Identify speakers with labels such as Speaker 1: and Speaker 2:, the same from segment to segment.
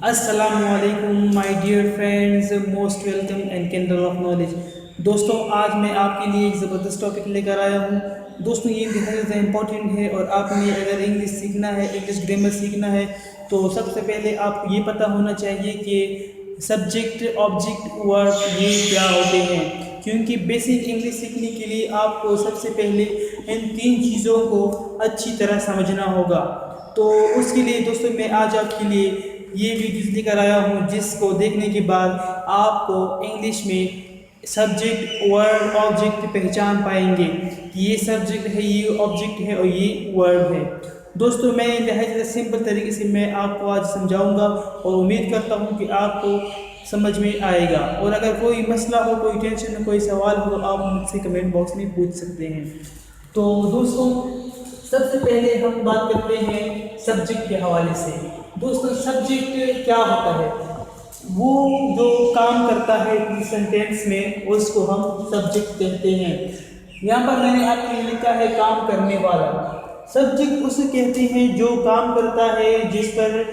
Speaker 1: अस्सलामुअलैकुम my dear friends, most welcome and candle of knowledge. दोस्तों, आज मैं आपके लिए एक ज़बरदस्त टॉपिक लेकर आया हूँ। दोस्तों, ये बहुत ज़्यादा इम्पोर्टेंट है और आपने अगर इंग्लिश सीखना है, इंग्लिश ग्रामर सीखना है, तो सबसे पहले आपको ये पता होना चाहिए कि सब्जेक्ट, ऑब्जेक्ट, वर्ब ये क्या होते हैं। क्योंकि बेसिक इंग्लिश सीखने के लिए आपको सबसे पहले इन तीन चीज़ों को अच्छी तरह समझना होगा। तो उसके लिए दोस्तों मैं आज आपके लिए ये वीडियोस लेकर आया हूँ, जिसको देखने के बाद आपको इंग्लिश में सब्जेक्ट, वर्ब, ऑब्जेक्ट पहचान पाएंगे कि ये सब्जेक्ट है, ये ऑब्जेक्ट है और ये वर्ब है। दोस्तों, मैं बहुत सिंपल तरीके से मैं आपको आज समझाऊंगा और उम्मीद करता हूँ कि आपको समझ में आएगा। और अगर कोई मसला हो, कोई टेंशन हो, कोई सवाल हो, आप मुझसे कमेंट बॉक्स में पूछ सकते हैं। तो दोस्तों, सबसे पहले हम बात करते हैं सब्जेक्ट के हवाले से। दोस्तों, सब्जेक्ट क्या होता है? वो जो काम करता है किसी सेंटेंस में, उसको हम सब्जेक्ट कहते हैं। यहाँ पर मैंने आपके लिए लिखा है काम करने वाला। सब्जेक्ट उसे कहते हैं जो काम करता है, जिस पर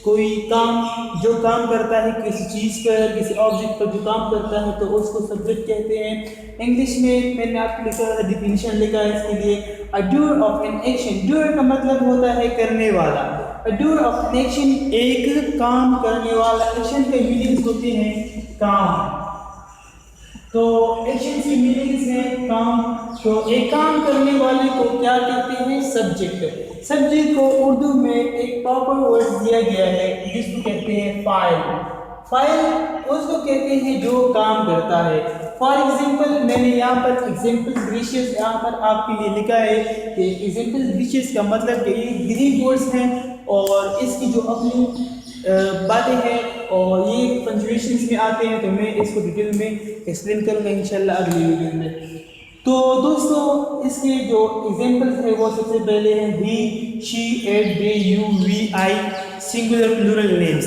Speaker 1: कोई काम, जो काम करता है किसी चीज़ पर, किसी ऑब्जेक्ट पर जो काम करता है, तो उसको सब्जेक्ट कहते हैं। इंग्लिश में मैंने आपको लिखा है, डिफिनीशन लिखा है इसके लिए, a doer of an action. Doer का मतलब होता है करने वाला। A doer of an action, एक काम करने वाला। एक्शन के मीनिंग्स होते हैं काम। तो एक्शन की मीनिंग्स है काम। तो एक काम करने वाले को क्या कहते हैं? सब्जेक्ट। सब्जेक्ट को उर्दू में एक प्रॉपर वर्ड दिया गया है, जिसको कहते हैं फाइल। फाइल उसको कहते हैं जो काम करता है। फॉर एग्जाम्पल, मैंने यहाँ पर एग्जाम्पल्स ग्रीशियस यहाँ पर आपके लिए लिखा है कि एग्जाम्पल्स ग्रीशियस का मतलब कि ये ग्रीक वर्ड्स हैं और इसकी जो अपनी बातें हैं और ये पंचुएशंस में आते हैं, तो मैं इसको डिटेल में एक्सप्लेन करूँगा इंशाल्लाह अगली वीडियो में। तो दोस्तों, इसके जो एग्जांपल्स है वो सबसे पहले हैं he, she, it, they, you, we, I, singular, plural names.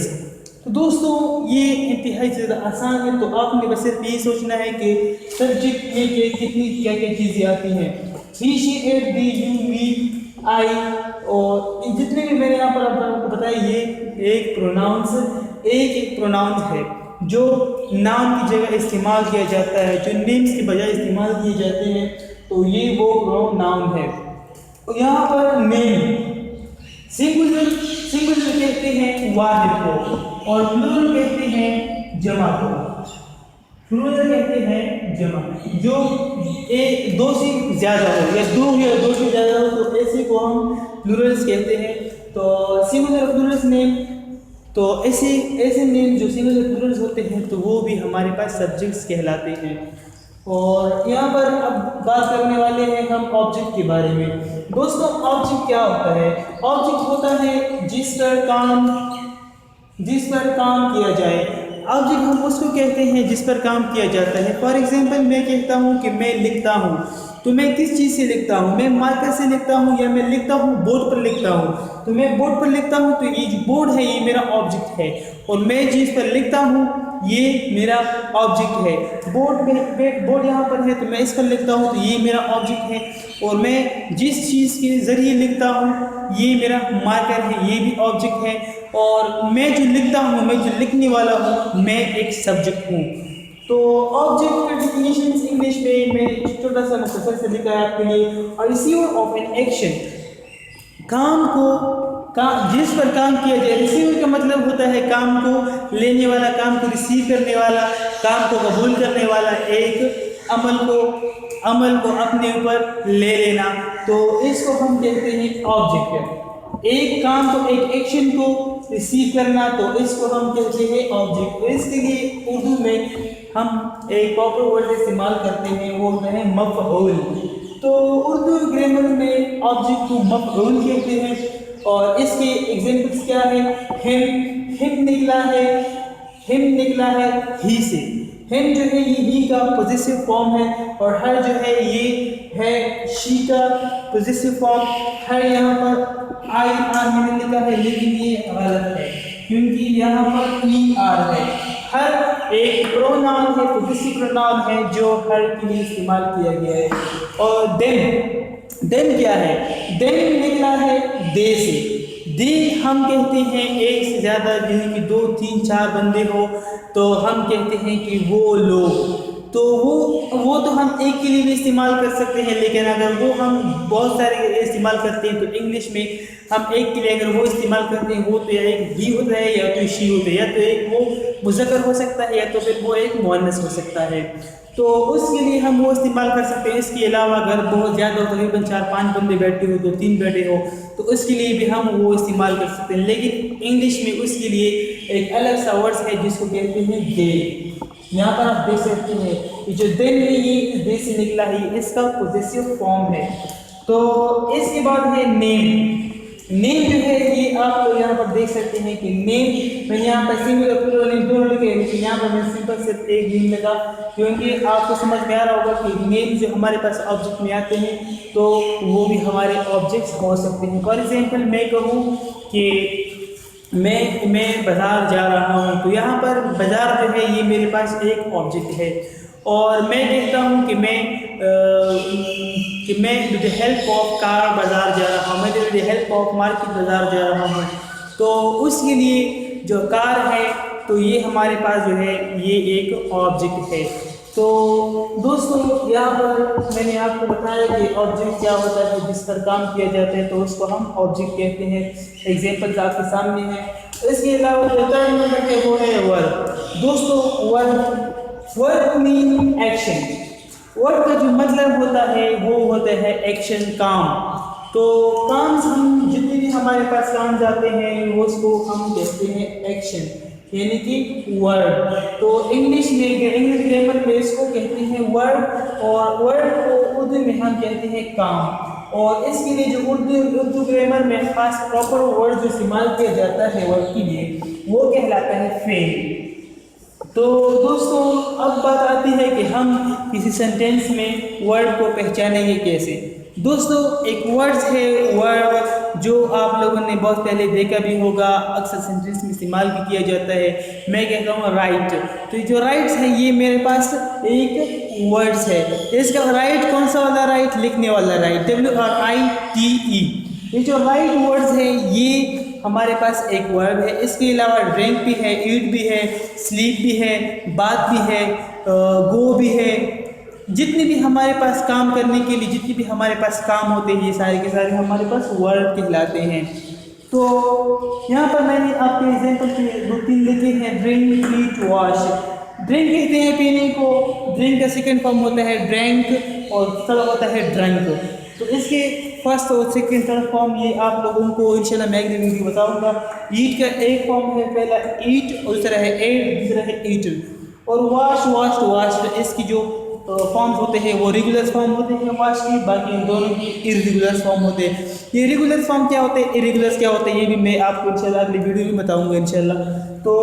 Speaker 1: तो दोस्तों, ये इंतहाई ज़्यादा आसान है। तो आपने बस सिर्फ ये सोचना है कि सब्जेक्ट में कितनी क्या क्या चीज़ें आती हैं। He, she, it, they, you, we, I, और जितने भी मैंने यहाँ पर आपको बताया, ये एक प्रोनाउंस है जो नाम की जगह इस्तेमाल किया जाता है, जो नेम्स के बजाय इस्तेमाल किए जाते हैं। तो ये वो प्रोनाउन है। तो यहाँ पर नेम सिंगुलर कहते हैं वाहिद को, और प्लूरल कहते हैं जमा को। प्लूरल कहते हैं जमा, जो एक दो से ज़्यादा हो या दो से ज़्यादा हो, तो ऐसे को हम प्लूरल्स कहते हैं। तो सिंगुलर प्लूरल्स नेम, तो ऐसे नेम जो सिंगुलर प्लूरल्स होते हैं, तो वो भी हमारे पास सब्जेक्ट्स कहलाते हैं। और यहाँ पर अब बात करने वाले हैं हम ऑब्जेक्ट के बारे में। दोस्तों, ऑब्जेक्ट क्या होता है? ऑब्जेक्ट होता है जिस पर काम किया जाए। ऑब्जेक्ट हम उसको कहते हैं जिस पर काम किया जाता है। फॉर एग्जांपल, मैं कहता हूँ कि मैं लिखता हूँ, तो मैं किस चीज़ से लिखता हूँ? मैं मार्कर से लिखता हूँ या मैं लिखता हूँ बोर्ड पर लिखता हूँ? तो मैं बोर्ड पर लिखता हूँ, तो ये जो बोर्ड है ये मेरा ऑब्जेक्ट है, और मैं जिस पर लिखता हूँ ये मेरा ऑब्जेक्ट है। बोर्ड यहाँ पर है, तो मैं इस पर लिखता हूँ, तो ये मेरा ऑब्जेक्ट है। और मैं जिस चीज़ के ज़रिए लिखता हूँ ये मेरा मार्कर है, ये भी ऑब्जेक्ट है। और मैं जो लिखता हूँ, मैं जो लिखने वाला हूँ, मैं एक सब्जेक्ट हूँ। तो ऑब्जेक्ट का डिफिनीशन इंग्लिश में मैं छोटा सा मुख्तसर से लिखा है आपके लिए। और रिसीवर ऑफ एन एक्शन, जिस पर काम किया जाए। रिसीवर का मतलब होता है काम को लेने वाला, काम को रिसीव करने वाला, काम को कबूल करने वाला, एक अमल को अपने ऊपर ले लेना। तो इसको हम कहते हैं ऑब्जेक्ट। एक काम को, एक एक्शन को रिसीव करना, तो इसको हम कहते हैं ऑब्जेक्ट। तो इसके लिए उर्दू में हम एक प्रॉपर वर्ड इस्तेमाल करते हैं, वो है मफ़ऊल। तो उर्दू ग्रामर में ऑब्जेक्ट को मफ़ऊल कहते हैं। और इसके एग्जांपल्स क्या है? हिम निकला है ही से। हिम जो है ये ही का पोजेसिव फॉर्म है, और हर जो है ये है शी का पोजेसिव फॉर्म। हर यहाँ पर आई आर मैंने लिखा है, लेकिन ये गलत है क्योंकि यहाँ पर ई आर है। हर एक प्रोनाउन है, पोजेसिव प्रोनाउन है, जो हर के लिए इस्तेमाल किया गया है। और देन क्या है? देन निकला है दे से। दे हम कहते हैं एक से ज़्यादा, यानी कि 2 3 4 बंदे हो तो हम कहते हैं कि वो लोग। तो वो तो हम एक के लिए भी इस्तेमाल कर सकते हैं, लेकिन अगर वो हम बहुत सारे इस्तेमाल करते हैं तो इंग्लिश में हम एक के लिए अगर वो इस्तेमाल करते हैं, वो तो या एक ही होता है या तो शी होता है, या तो एक वो मुज़क्कर हो सकता है या तो फिर वो एक मुअन्नस हो सकता है। तो उसके लिए हम वो इस्तेमाल कर सकते हैं। इसके अलावा अगर बहुत ज़्यादा हो, तकरीबन 4-5 बंदे बैठे हो, 2-3 बैठे हो, तो उसके लिए भी हम वो इस्तेमाल कर सकते हैं। लेकिन इंग्लिश में उसके लिए एक अलग सा वर्ड्स है जिसको कहते हैं दे। यहाँ पर आप देख सकते हैं कि जो देन है ये दे से निकला है, इसका पोजेसिव फॉर्म है। तो इसके बाद है नेम। नेम जो है ये आप लोग यहाँ पर देख सकते हैं कि नेम, मैंने यहाँ पर सिंगल और प्लूरल नेम दोनों लिखे, लेकिन यहाँ पर मैंने सिंपल सिर्फ एक नेम लगा, क्योंकि आपको समझ में आ रहा होगा कि नेम जो हमारे पास ऑब्जेक्ट में आते हैं तो वो भी हमारे ऑब्जेक्ट्स हो सकते हैं। फॉर एग्जाम्पल मैं कहूँ कि मैं बाज़ार जा रहा हूँ, तो यहाँ पर बाज़ार जो है ये मेरे पास एक ऑब्जेक्ट है। और मैं कहता हूँ कि मैं with the help of car बाज़ार जा रहा हूँ, मैं with the help of market बाज़ार जा रहा हूँ। तो उसके लिए जो कार है तो ये हमारे पास जो है ये एक ऑब्जेक्ट है। तो दोस्तों यहाँ पर मैंने आपको बताया कि ऑब्जेक्ट क्या होता है, जिस पर काम किया जाता है तो उसको हम ऑब्जेक्ट कहते हैं। एग्जाम्पल्स आपके सामने हैं। इसके अलावा जो थर्ड नंबर है वो है वर्ब। दोस्तों वर्ब मीन एक्शन। वर्ब का जो मतलब होता है वो होता है एक्शन, काम। तो काम हम जितने भी हमारे पास काम जाते हैं वो उसको हम कहते हैं एक्शन, यानी कि वर्ड। तो इंग्लिश ग्रामर में इसको कहते हैं वर्ड, और वर्ड को उर्दू में हम कहते हैं काम। और इसके लिए जो उर्दू ग्रामर में खास प्रॉपर वर्ड जो इस्तेमाल किया जाता है वर्ड के लिए वो कहलाता है फेल। तो दोस्तों अब बात आती है कि हम किसी सेंटेंस में वर्ड को पहचानेंगे कैसे। दोस्तों एक वर्ड्स है वर्ड जो आप लोगों ने बहुत पहले देखा भी होगा, अक्सर सेंटेंस में इस्तेमाल भी किया जाता है। मैं कहता हूँ राइट। तो जो राइट्स है ये मेरे पास एक वर्ड्स है। इसका राइट कौन सा वाला राइट? लिखने वाला राइट, WRITE। ये जो राइट वर्ड्स है ये हमारे पास एक वर्ब है। इसके अलावा ड्रिंक भी है, ईट भी है, स्लीप भी है, बात भी है, गो भी है। जितने भी हमारे पास काम करने के लिए जितने भी हमारे पास काम होते हैं ये सारे के सारे हमारे पास वर्ब कहलाते हैं। तो यहाँ पर मैंने आपके एग्जाम्पल के 2-3 लिखे हैं। ड्रिंक, ईट, वॉश। ड्रिंक कहते हैं पीने को, ड्रिंक का सेकेंड फॉर्म होता है ड्रैंक और थर्ड होता है ड्रंक। तो इसके फर्स्ट और सेकेंड थर्ड फॉर्म ये आप लोगों को इंशाल्लाह मैं एक दिन बताऊंगा। ईट का एक फॉर्म है, पहला ईट, और दूसरा है एट, दूसरा है ईटन। और वॉश इसकी जो फॉर्म्स होते हैं वो रेगुलर फॉर्म होते हैं वॉश की, बाकी इन दोनों की इरेगुलर फॉर्म होते हैं। ये रेगुलर फॉर्म क्या होते हैं, इरेगुलर क्या होते हैं, ये भी मैं आपको इंशाल्लाह अगली वीडियो में बताऊंगा इंशाल्लाह। तो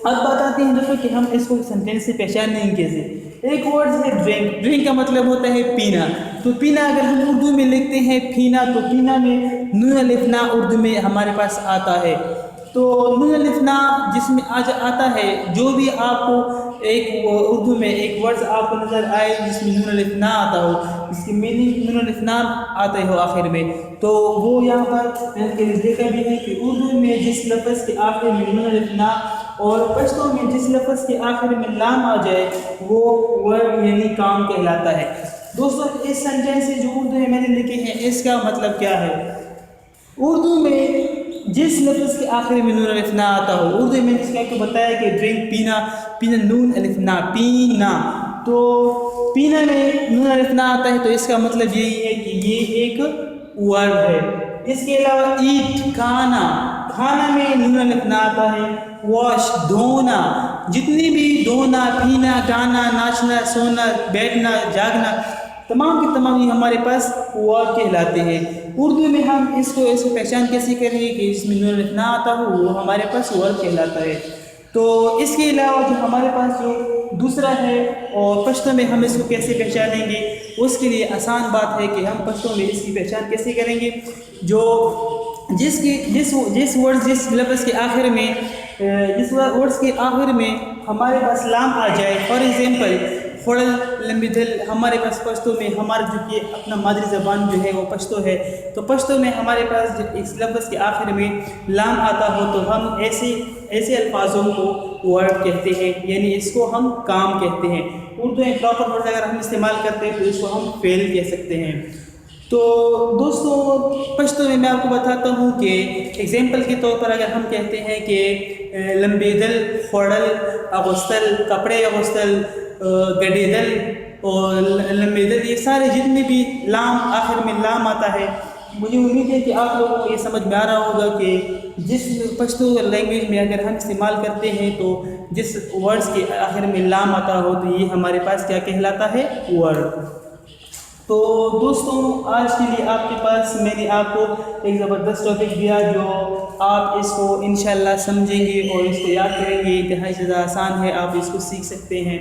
Speaker 1: अब बात आती है दोस्तों कि हम इसको सेंटेंस से पहचानेंगे कैसे। एक वर्ड है ड्रिंक। ड्रिंक का मतलब होता है पीना। तो पीना अगर हम उर्दू में लिखते हैं पीना, तो पीना में नून अलिफ ना उर्दू में हमारे पास आता है। तो नून अलिफ ना जिसमें आज आता है, जो भी आपको एक उर्दू में एक वर्ड आपको नज़र आए जिसमें नून अलिफ ना आता हो, इसकी मीनिंग नून अलिफ ना आते हो आखिर में, तो वो यहाँ पर मैंने देखा भी है कि उर्दू में जिस लफ्ज़ के आखिर में नून अलिफ ना और पश्तो में जिस लफ्ज़ के आखिर में लाम आ जाए वो वर्ड यानी काम कहलाता है। दोस्तों इस सेंटेंस से जो उर्दू में मैंने लिखे हैं इसका मतलब क्या है। उर्दू में जिस लफ्ज़ के आखिर में नून अलिफ ना आता हो, उर्दू में इसका आपको बताया कि ड्रिंक पीना, पीना नून अलिफ ना, पीना। तो पीना में नून अलिफ ना आता है तो इसका मतलब यही है कि ये एक वर्ब है। इसके अलावा ईट खाना, खाना में नून अलिफ ना आता है। वॉश धोना, जितनी भी धोना, पीना, गाना, नाचना, सोना, बैठना, जागना, तमाम के तमाम ये हमारे पास वर्ब कहलाते हैं। उर्दू में हम इसको पहचान कैसे करेंगे कि जिसमें नून अलिफ ना आता हो वो हमारे पास वर्ब कहलाता है। तो इसके अलावा जो हमारे पास जो दूसरा है और पश्तो में हम इसको कैसे पहचानेंगे, उसके लिए आसान बात है कि हम पश्तो में इसकी पहचान कैसे करेंगे। जो जिस वर्ड जिस लफ्ज़ के आखिर में जिस वर्ड्स के आखिर में हमारे पास लाम आ जाए, फॉर फ़ौरल लंबी दिल हमारे पास पश्तो में हमारा जो कि अपना मादरी ज़बान जो है वो पश्तो है, तो पश्तो में हमारे पास जब इस लफ्ज़ के आखिर में लाम आता हो तो हम ऐसे ऐसे अल्फाजों को वर्ड कहते हैं, यानी इसको हम काम कहते हैं। उर्दू में प्रॉपर वर्ड अगर हम इस्तेमाल करते हैं तो इसको हम फ़ेल कह सकते हैं। तो दोस्तों पश्तो में मैं आपको बताता हूँ कि एग्जांपल के तौर पर अगर हम कहते हैं कि लंबी दिल, फ़ौरल, अगुस्तल, कपड़े अगुस्तल, गडीदल और लंबी दिल, ये सारे जितने भी लाम आखिर में लाम आता है, मुझे उम्मीद है कि आप लोगों को ये समझ में आ रहा होगा कि जिस पश्तो लैंग्वेज में अगर हम इस्तेमाल करते हैं तो जिस वर्ड्स के आखिर में लाम आता हो तो ये हमारे पास क्या कहलाता है, वर्ड। तो दोस्तों आज के लिए आपके पास मैंने आपको एक ज़बरदस्त टॉपिक दिया जो आप इसको इंशाल्लाह समझेंगे और इसको याद करेंगे। इंतहाई ज़्यादा आसान है, आप इसको सीख सकते हैं,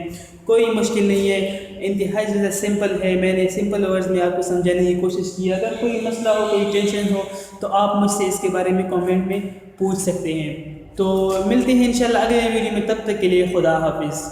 Speaker 1: कोई मुश्किल नहीं है, इंतहाई ज़्यादा सिंपल है। मैंने सिंपल वर्ड्स में आपको समझाने की कोशिश की। अगर कोई मसला हो, कोई टेंशन हो तो आप मुझसे इसके बारे में कमेंट में पूछ सकते हैं। तो मिलते हैं इंशाल्लाह अगले वीडियो में, तब तक के लिए खुदा हाफिज़।